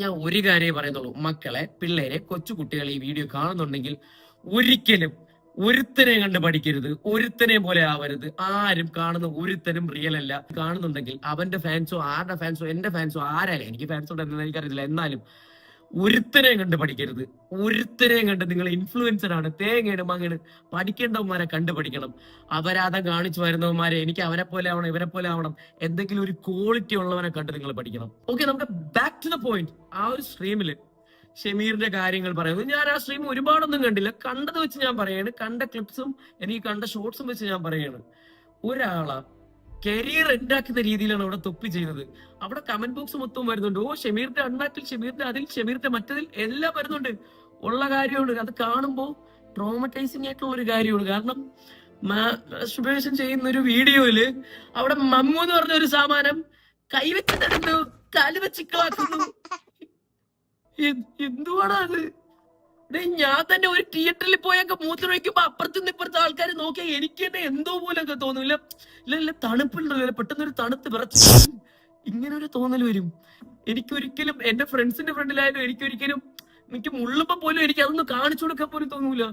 ഞാൻ ഒരു കാര്യമേ പറയുന്നുള്ളൂ, മക്കളെ, പിള്ളേരെ, കൊച്ചുകുട്ടികൾ ഈ വീഡിയോ കാണുന്നുണ്ടെങ്കിൽ ഒരിക്കലും ഒരുത്തനെ കണ്ട് പഠിക്കരുത്, ഒരുത്തനെ പോലെ ആവരുത്. ആരും കാണുന്ന ഒരുത്തനും റിയൽ അല്ല. കാണുന്നുണ്ടെങ്കിൽ അവന്റെ ഫാൻസോ ആരുടെ ഫാൻസോ എന്റെ ഫാൻസോ ആരായാലും, എനിക്ക് ഫാൻസോ ഉണ്ടെന്ന് എനിക്കറിയില്ല, എന്നാലും ഒരുത്തനെയും കണ്ട് പഠിക്കരുത്. ഒരുത്തനെയും കണ്ട് നിങ്ങൾ ഇൻഫ്ലുവൻസർ ആണ്, തേങ്ങയാണ് മങ്ങണ്, പഠിക്കേണ്ടവന്മാരെ കണ്ടു പഠിക്കണം. അപരാധം കാണിച്ചു വരുന്നവന്മാരെ എനിക്ക് അവനെ പോലെ ആവണം ഇവരെ പോലെ ആവണം, എന്തെങ്കിലും ഒരു ക്വാളിറ്റി ഉള്ളവനെ കണ്ട് നിങ്ങൾ പഠിക്കണം. ഓക്കെ, നമുക്ക് ബാക്ക് ടു ദ പോയിന്റ്. ആ ഒരു സ്ട്രീമില് ഷമീറിന്റെ കാര്യങ്ങൾ പറയുന്നത്, ഞാൻ ആ സ്ട്രീം ഒരുപാടൊന്നും കണ്ടില്ല, കണ്ടത് വെച്ച് ഞാൻ പറയാണ്, കണ്ട ക്ലിപ്സും എനിക്ക് കണ്ട ഷോർട്സും വെച്ച് ഞാൻ പറയാണ്. ഒരാളാ കരിയർ ഉണ്ടാക്കുന്ന രീതിയിലാണ് അവിടെ തൊപ്പി ചെയ്യുന്നത്. അവിടെ കമന്റ് ബോക്സ് മൊത്തം വരുന്നുണ്ട്. ഓ, ഷമീറിന്റെ അണ്ണാക്കിൽ, ഷമീറിന്റെ അതിൽ, ഷമീറിന്റെ മറ്റതിൽ എല്ലാം വരുന്നുണ്ട്. ഉള്ള കാര്യമാണ്. അത് കാണുമ്പോൾ ട്രോമറ്റൈസിങ് ആയിട്ടുള്ള ഒരു കാര്യമാണ്. കാരണം മാസ്റ്റുർബേഷൻ ചെയ്യുന്ന ഒരു വീഡിയോയില് അവിടെ മമ്മു എന്ന് പറഞ്ഞ ഒരു സാമാനം കൈവച്ചിട്ടെടുത്തു, കാല് വെച്ചിക്കളാക്കുന്നു. എന്തുവാടാ അത്? ഞാൻ തന്നെ ഒരു തിയേറ്ററിൽ പോയൊക്കെ മൂത്രം വയ്ക്കുമ്പോ അപ്പുറത്തുനിന്ന് ഇപ്പുറത്തെ ആൾക്കാർ നോക്കിയാൽ എനിക്ക് തന്നെ എന്തോ പോലൊക്കെ തോന്നില്ല. ഇല്ല തണുപ്പുണ്ടല്ലോ, പെട്ടെന്ന് ഒരു തണുത്ത് വിറച്ച് ഇങ്ങനെ ഒരു തോന്നൽ വരും. എനിക്കൊരിക്കലും എന്റെ ഫ്രണ്ട്സിന്റെ ഫ്രണ്ടിലായാലും എനിക്ക് മുള്ളുമ്പോ പോലും എനിക്ക് അതൊന്നും കാണിച്ചു കൊടുക്കാൻ പോലും തോന്നൂല.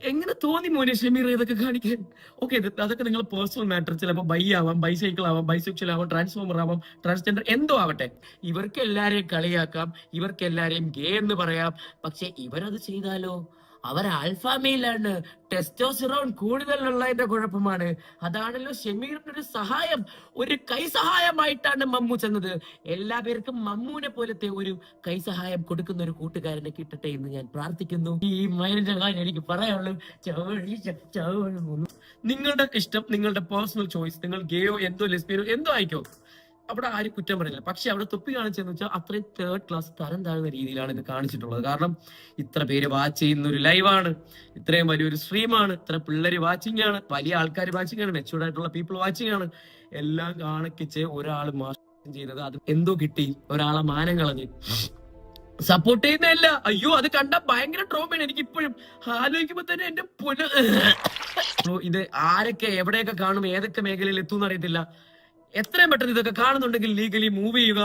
എങ്ങനെ തോന്നി മോനെ ഷമീർ ഇതൊക്കെ കാണിക്കാൻ? ഓക്കെ, അതൊക്കെ നിങ്ങൾ പേഴ്സണൽ മാറ്റർ. ചിലപ്പോൾ ബൈ ആവാം, ബൈസൈക്കിൾ ആവാം, ബൈസെക്ഷൽ ആവാം, ട്രാൻസ്ഫോമർ ആവാം, ട്രാൻസ്ജെൻഡർ എന്തോ ആവട്ടെ. ഇവർക്ക് എല്ലാരെയും കളിയാക്കാം, ഇവർക്ക് എല്ലാരെയും ഗേ എന്ന് പറയാം. പക്ഷെ ഇവരത് ചെയ്താലോ? അവർ ആൽഫാമയിലാണ്, ടെസ്റ്റോസിറോൺ കൂടുതലുള്ളതിന്റെ കുഴപ്പമാണ്. അതാണല്ലോ ഷമീറിന്റെ ഒരു സഹായം, ഒരു കൈ സഹായമായിട്ടാണ് മമ്മു ചെന്നത്. എല്ലാ പേർക്കും മമ്മൂനെ പോലത്തെ ഒരു കൈ സഹായം കൊടുക്കുന്ന ഒരു കൂട്ടുകാരനെ കിട്ടട്ടെ എന്ന് ഞാൻ പ്രാർത്ഥിക്കുന്നു. ഈ മൈലിന്റെ കാര്യം എനിക്ക് പറയാനുള്ളൂ. നിങ്ങളുടെ ഇഷ്ടം, നിങ്ങളുടെ പേഴ്സണൽ ചോയ്സ്. നിങ്ങൾ ഗേയോ എന്തോ ലെസ്ബിയനോ എന്തോ ആയിക്കോ, അവിടെ ആരും കുറ്റം പറയുന്നില്ല. പക്ഷെ അവിടെ തൊപ്പി കാണിച്ചെന്ന് വെച്ചാൽ അത്രയും തേർഡ് ക്ലാസ് തരം താഴ്ന്ന രീതിയിലാണ് ഇത് കാണിച്ചിട്ടുള്ളത്. കാരണം ഇത്ര പേര് വാച്ച് ചെയ്യുന്ന ഒരു ലൈവാണ്, ഇത്രയും വലിയൊരു സ്ട്രീമാണ്, ഇത്ര പിള്ളേര് വാച്ചിങ് ആണ്, വലിയ ആൾക്കാർ വാച്ചിങ് ആണ്, മെച്ചൂർഡ് ആയിട്ടുള്ള പീപ്പിൾ വാച്ചിങ് ആണ്. എല്ലാം കാണിക്കിച്ച് ഒരാൾ മാസം ചെയ്തത് അത് എന്തോ കിട്ടി, ഒരാളെ മാനം കളഞ്ഞ് സപ്പോർട്ട് ചെയ്യുന്നതല്ല. അയ്യോ, അത് കണ്ട ഭയങ്കര ട്രോമയാണ്. എനിക്ക് ഇപ്പോഴും ആലോചിക്കുമ്പോ തന്നെ എന്റെ ഇത് ആരൊക്കെ എവിടെയൊക്കെ കാണും, ഏതൊക്കെ മേഖലയിൽ എത്തും എന്നറിയത്തില്ല. എത്രയും പെട്ടെന്ന് ഇതൊക്കെ കാണുന്നുണ്ടെങ്കിൽ ലീഗലി മൂവ് ചെയ്യുക.